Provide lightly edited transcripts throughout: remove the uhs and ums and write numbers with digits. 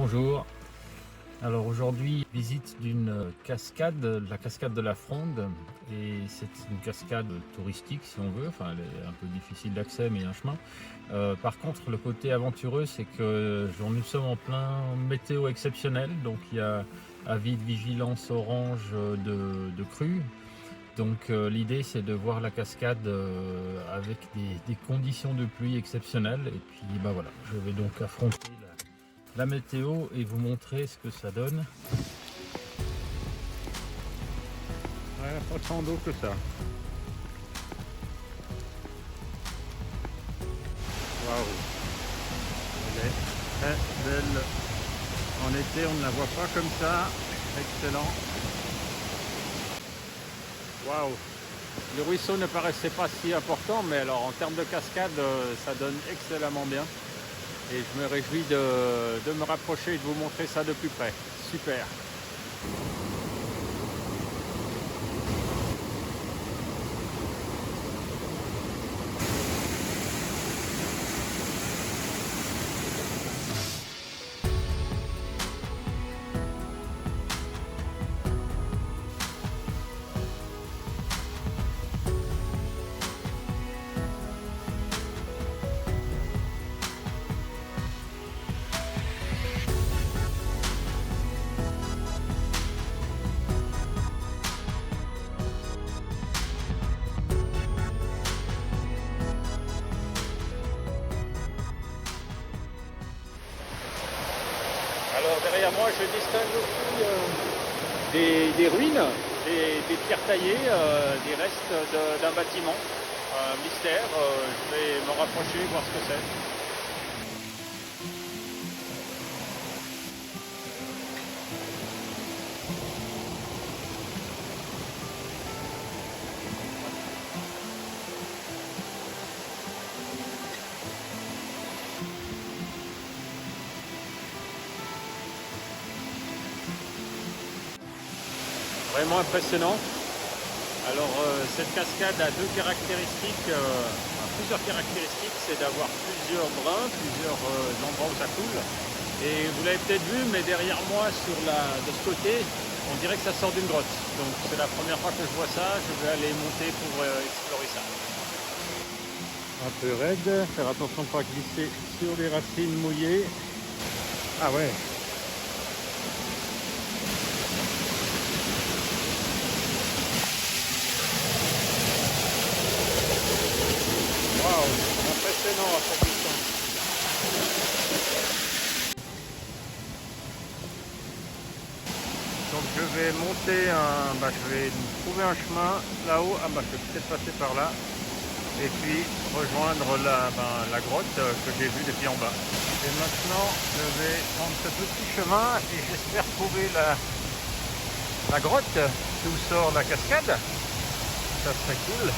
Bonjour. Alors aujourd'hui, visite d'une cascade, la cascade de la Fronde, et c'est une cascade touristique si on veut, enfin elle est un peu difficile d'accès mais il y a un chemin. Par contre le côté aventureux c'est que nous sommes en plein météo exceptionnel, donc il y a avis de vigilance orange de crue. Donc l'idée c'est de voir la cascade avec des conditions de pluie exceptionnelles, et puis voilà, je vais donc affronter la météo et vous montrer ce que ça donne. Ouais, pas tant d'eau que ça. Waouh, elle est très belle. En été, on ne la voit pas comme ça. Excellent. Waouh. Le ruisseau ne paraissait pas si important, mais alors en termes de cascade, ça donne excellemment bien. Et je me réjouis de me rapprocher et de vous montrer ça de plus près. Super. Alors derrière moi, je distingue aussi des ruines, des pierres taillées, des restes d'un bâtiment. Un mystère, je vais me rapprocher, voir ce que c'est. Vraiment impressionnant. Alors cette cascade a deux caractéristiques, plusieurs caractéristiques, c'est d'avoir plusieurs brins, plusieurs endroits où ça coule. Et vous l'avez peut-être vu, mais derrière moi, de ce côté, on dirait que ça sort d'une grotte. Donc c'est la première fois que je vois ça, je vais aller monter pour explorer ça. Un peu raide, faire attention de ne pas glisser sur les racines mouillées. Ah ouais. Waouh, impressionnant à cette distance. Donc je vais monter je vais trouver un chemin là-haut. Je vais peut-être passer par là. Et puis rejoindre la grotte que j'ai vue depuis en bas. Et maintenant je vais prendre ce petit chemin et j'espère trouver la grotte d'où sort la cascade. Ça serait cool.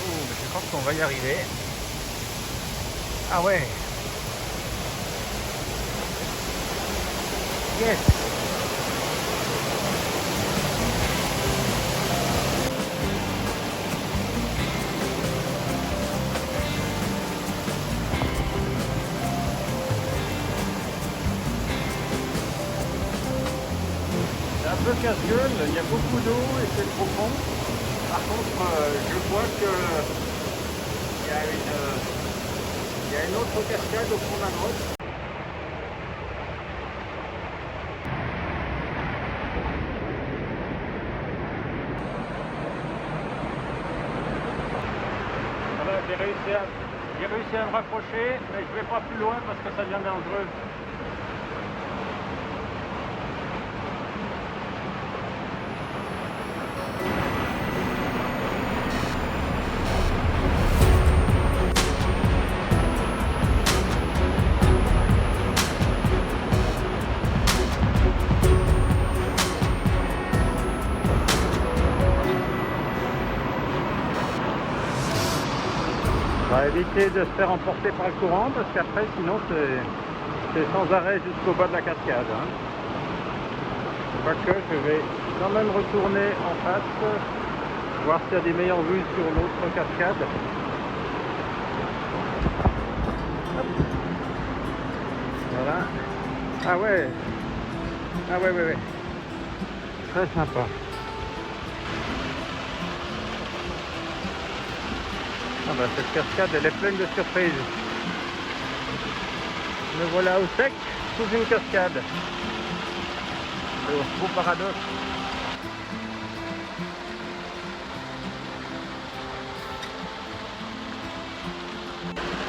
Je crois qu'on va y arriver. Ah ouais. Yes. C'est un peu casse-gueule, il y a beaucoup d'eau et c'est profond. Par contre, je vois que il y a une autre cascade au fond de la grotte. Voilà, j'ai réussi à me rapprocher, mais je ne vais pas plus loin parce que ça devient dangereux. On va éviter de se faire emporter par le courant parce qu'après sinon c'est sans arrêt jusqu'au bas de la cascade. Quoique je vais quand même retourner en face, voir s'il y a des meilleures vues sur l'autre cascade. Hop. Ah ouais. Ah ouais, ouais, ouais. Très sympa. Ah bah cette cascade elle est pleine de surprises. Me voilà au sec sous une cascade. Le beau paradoxe.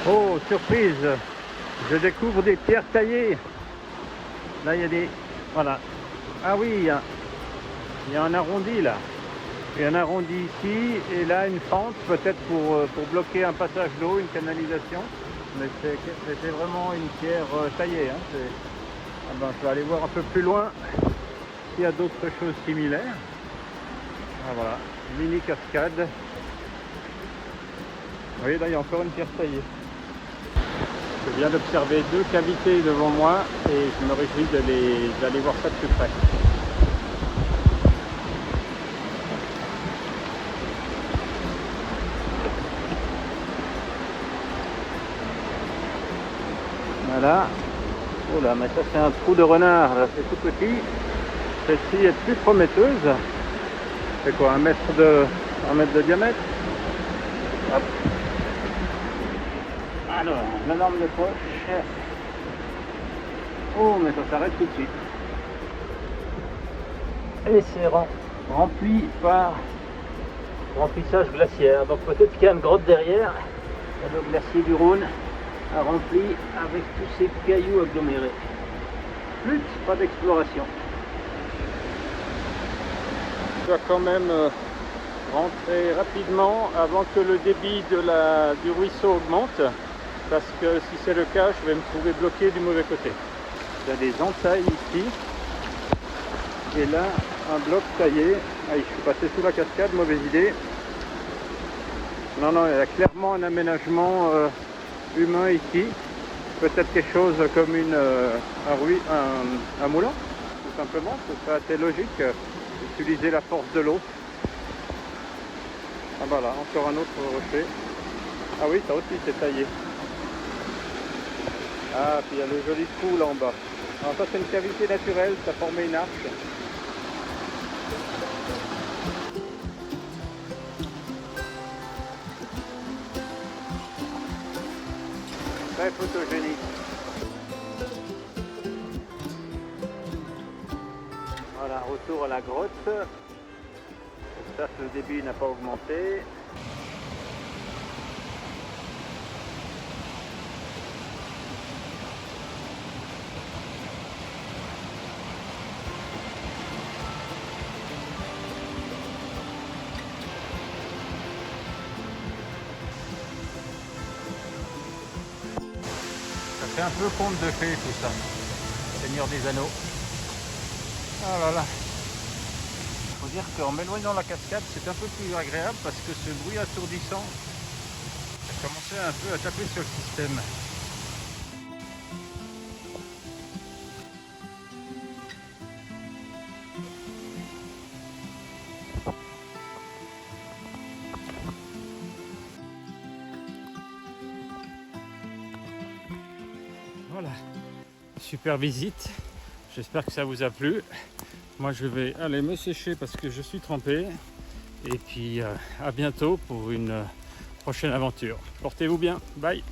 Oh, surprise! Je découvre des pierres taillées. Là, il y a des... Voilà. Ah oui, il y a un arrondi là. Il y a un arrondi ici et là une fente, peut-être pour bloquer un passage d'eau, une canalisation. Mais c'est vraiment une pierre taillée. Hein. Ah ben, je vais aller voir un peu plus loin s'il y a d'autres choses similaires. Ah voilà, mini cascade. Vous voyez là, il y a encore une pierre taillée. Je viens d'observer 2 cavités devant moi et je me réjouis d'aller voir ça de plus près. Voilà. Oh là, mais ça c'est un trou de renard, là c'est tout petit. Celle-ci est plus prometteuse. C'est quoi, 1 mètre de diamètre? Hop. Alors, la lampe de poche. Oh, mais ça s'arrête tout de suite. Et c'est rempli par remplissage glaciaire. Donc peut-être qu'il y a une grotte derrière. Et le glacier du Rhône a rempli avec tous ces cailloux agglomérés. Plus, pas d'exploration. Je dois quand même rentrer rapidement avant que le débit du ruisseau augmente. Parce que si c'est le cas, je vais me trouver bloqué du mauvais côté. Il y a des entailles ici. Et là, un bloc taillé. Ah, je suis passé sous la cascade, mauvaise idée. Non, non, il y a clairement un aménagement humain ici. Peut-être quelque chose comme un moulin, tout simplement. Ce serait assez logique d'utiliser la force de l'eau. Ah voilà, encore un autre rocher. Ah oui, ça aussi c'est taillé. Ah, puis il y a le joli trou là en bas. Alors ça c'est une cavité naturelle, ça formait une arche. Très photogénique. Voilà, retour à la grotte. Ça, le débit n'a pas augmenté. Ça fait un peu conte de fées tout ça. Seigneur des Anneaux. Ah là là. Il faut dire qu'en m'éloignant de la cascade, c'est un peu plus agréable parce que ce bruit assourdissant a commencé un peu à taper sur le système. Voilà, super visite. J'espère que ça vous a plu. Moi je vais aller me sécher parce que je suis trempé. Et puis à bientôt pour une prochaine aventure. Portez-vous bien. Bye.